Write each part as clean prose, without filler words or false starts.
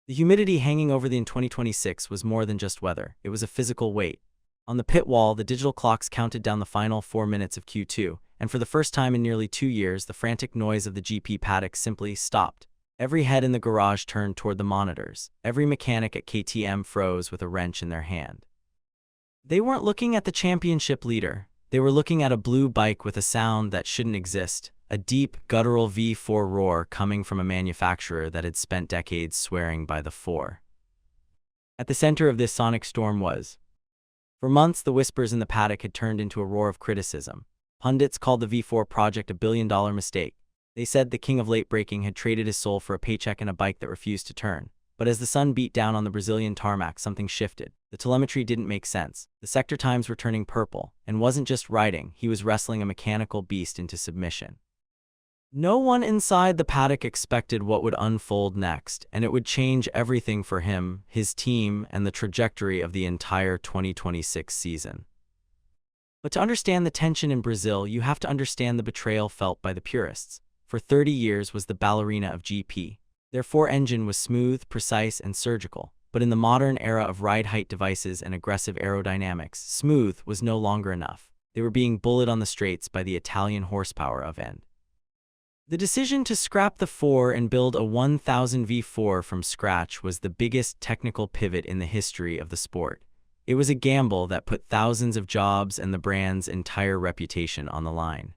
The humidity hanging over the in 2026 was more than just weather, it was a physical weight. On the pit wall, the digital clocks counted down the final 4 minutes of Q2, and for the first time in nearly 2 years, the frantic noise of the GP paddock simply stopped. Every head in the garage turned toward the monitors. Every mechanic at KTM froze with a wrench in their hand. They weren't looking at the championship leader. They were looking at a blue bike with a sound that shouldn't exist, a deep, guttural V4 roar coming from a manufacturer that had spent decades swearing by the 4. At the center of this sonic storm was. For months, the whispers in the paddock had turned into a roar of criticism. Pundits called the V4 project a billion-dollar mistake. They said the king of late braking had traded his soul for a paycheck and a bike that refused to turn. But as the sun beat down on the Brazilian tarmac, something shifted. The telemetry didn't make sense. The sector times were turning purple, and wasn't just riding, he was wrestling a mechanical beast into submission. No one inside the paddock expected what would unfold next, and it would change everything for him, his team, and the trajectory of the entire 2026 season. But to understand the tension in Brazil, you have to understand the betrayal felt by the purists. For 30 years was the ballerina of GP. Their 4 engine was smooth, precise, and surgical. But in the modern era of ride height devices and aggressive aerodynamics, smooth was no longer enough. They were being bullied on the straights by the Italian horsepower of end. The decision to scrap the 4 and build a 1000 V4 from scratch was the biggest technical pivot in the history of the sport. It was a gamble that put thousands of jobs and the brand's entire reputation on the line.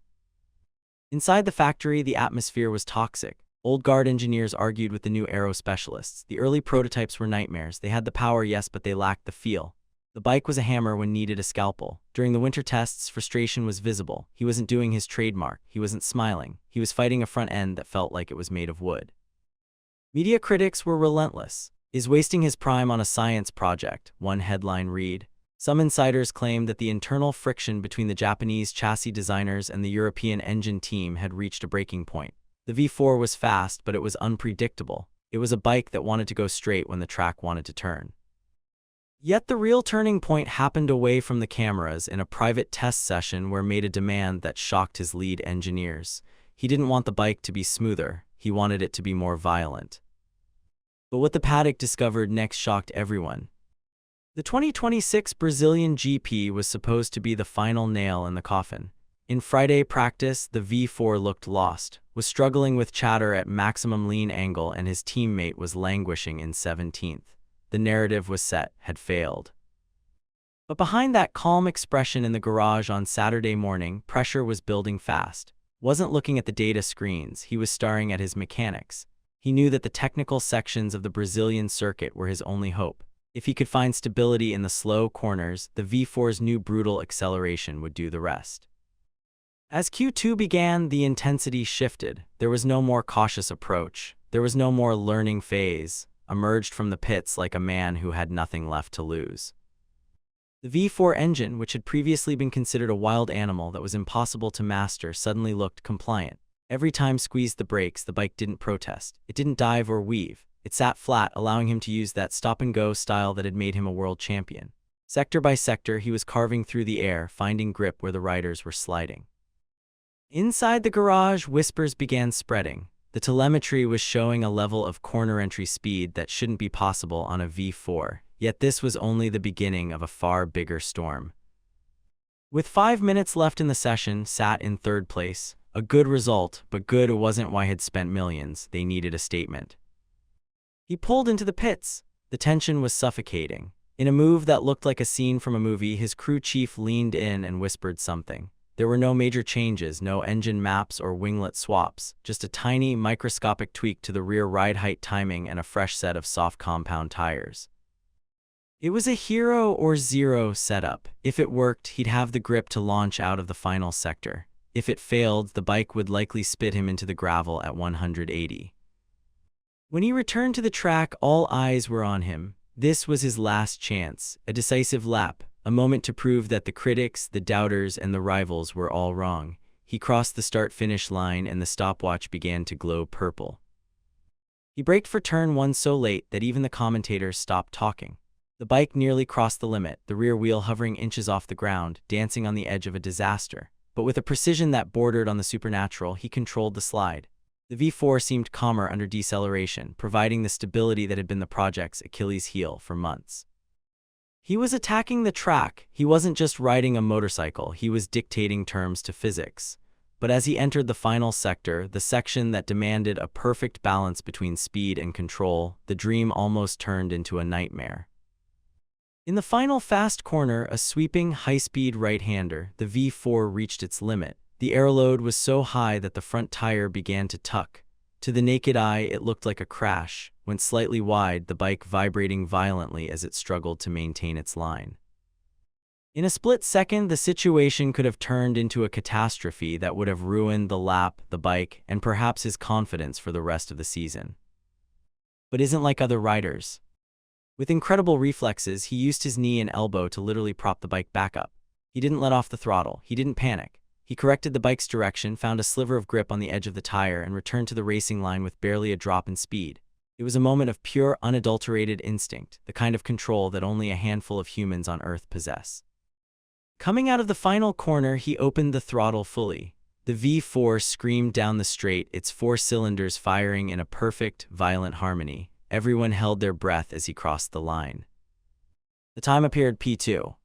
Inside the factory, the atmosphere was toxic. Old guard engineers argued with the new aero specialists. The early prototypes were nightmares. They had the power, yes, but they lacked the feel. The bike was a hammer when needed a scalpel. During the winter tests, frustration was visible. He wasn't doing his trademark. He wasn't smiling. He was fighting a front end that felt like it was made of wood. Media critics were relentless. Is wasting his prime on a science project, one headline read. Some insiders claimed that the internal friction between the Japanese chassis designers and the European engine team had reached a breaking point. The V4 was fast, but it was unpredictable. It was a bike that wanted to go straight when the track wanted to turn. Yet the real turning point happened away from the cameras in a private test session where made a demand that shocked his lead engineers. He didn't want the bike to be smoother, he wanted it to be more violent. But what the paddock discovered next shocked everyone. The 2026 Brazilian GP was supposed to be the final nail in the coffin. In Friday practice, the V4 looked lost, was struggling with chatter at maximum lean angle, and his teammate was languishing in 17th. The narrative was set, had failed. But behind that calm expression in the garage on Saturday morning, pressure was building fast. Wasn't looking at the data screens, he was staring at his mechanics. He knew that the technical sections of the Brazilian circuit were his only hope. If he could find stability in the slow corners, the V4's new brutal acceleration would do the rest. As Q2 began, the intensity shifted. There was no more cautious approach. There was no more learning phase. Emerged from the pits like a man who had nothing left to lose. The V4 engine, which had previously been considered a wild animal that was impossible to master, suddenly looked compliant. Every time squeezed the brakes, the bike didn't protest. It didn't dive or weave. It sat flat, allowing him to use that stop-and-go style that had made him a world champion. Sector by sector, he was carving through the air, finding grip where the riders were sliding. Inside the garage, whispers began spreading. The telemetry was showing a level of corner entry speed that shouldn't be possible on a V4, yet this was only the beginning of a far bigger storm. With 5 minutes left in the session, sat in 3rd place. A good result, but good wasn't why he'd spent millions. They needed a statement. He pulled into the pits. The tension was suffocating. In a move that looked like a scene from a movie, his crew chief leaned in and whispered something. There were no major changes, no engine maps or winglet swaps, just a tiny, microscopic tweak to the rear ride height timing and a fresh set of soft compound tires. It was a hero or zero setup. If it worked, he'd have the grip to launch out of the final sector. If it failed, the bike would likely spit him into the gravel at 180. When he returned to the track, all eyes were on him. This was his last chance, a decisive lap, a moment to prove that the critics, the doubters, and the rivals were all wrong. He crossed the start-finish line and the stopwatch began to glow purple. He braked for turn 1 so late that even the commentators stopped talking. The bike nearly crossed the limit, the rear wheel hovering inches off the ground, dancing on the edge of a disaster. But with a precision that bordered on the supernatural, he controlled the slide. The V4 seemed calmer under deceleration, providing the stability that had been the project's Achilles heel for months. He was attacking the track. He wasn't just riding a motorcycle, he was dictating terms to physics. But as he entered the final sector, the section that demanded a perfect balance between speed and control, the dream almost turned into a nightmare. In the final fast corner, a sweeping, high-speed right-hander, the V4 reached its limit. The airload was so high that the front tire began to tuck. To the naked eye, it looked like a crash, went slightly wide, the bike vibrating violently as it struggled to maintain its line. In a split second, the situation could have turned into a catastrophe that would have ruined the lap, the bike, and perhaps his confidence for the rest of the season. But isn't like other riders. With incredible reflexes, he used his knee and elbow to literally prop the bike back up. He didn't let off the throttle. He didn't panic. He corrected the bike's direction, found a sliver of grip on the edge of the tire, and returned to the racing line with barely a drop in speed. It was a moment of pure, unadulterated instinct, the kind of control that only a handful of humans on Earth possess. Coming out of the final corner, he opened the throttle fully. The V4 screamed down the straight, its 4 cylinders firing in a perfect, violent harmony. Everyone held their breath as he crossed the line. The time appeared P2.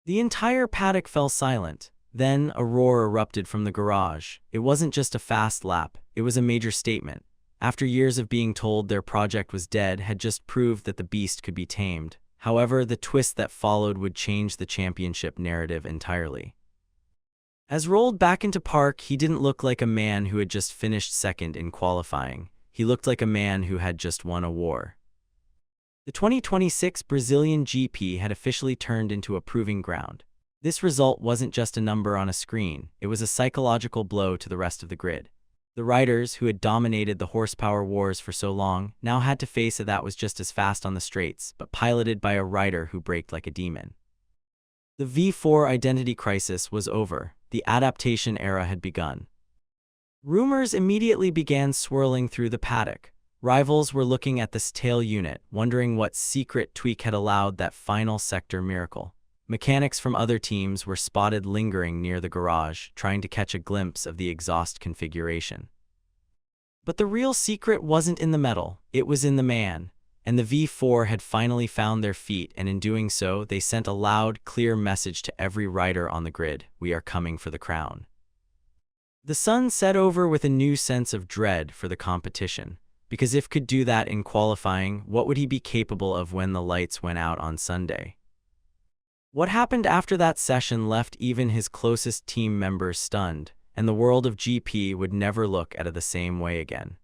The entire paddock fell silent. Then a roar erupted from the garage. It wasn't just a fast lap, it was a major statement. After years of being told their project was dead, had just proved that the beast could be tamed. However, the twist that followed would change the championship narrative entirely. As rolled back into park, he didn't look like a man who had just finished second in qualifying. He looked like a man who had just won a war. The 2026 Brazilian GP had officially turned into a proving ground. This result wasn't just a number on a screen, it was a psychological blow to the rest of the grid. The riders, who had dominated the horsepower wars for so long, now had to face a that was just as fast on the straights, but piloted by a rider who braked like a demon. The V4 identity crisis was over. The adaptation era had begun. Rumors immediately began swirling through the paddock. Rivals were looking at this tail unit, wondering what secret tweak had allowed that final sector miracle. Mechanics from other teams were spotted lingering near the garage, trying to catch a glimpse of the exhaust configuration. But the real secret wasn't in the metal, it was in the man. And the V4 had finally found their feet, and in doing so, they sent a loud, clear message to every rider on the grid: we are coming for the crown. The sun set over with a new sense of dread for the competition, because if could do that in qualifying, what would he be capable of when the lights went out on Sunday? What happened after that session left even his closest team members stunned, and the world of GP would never look at it the same way again.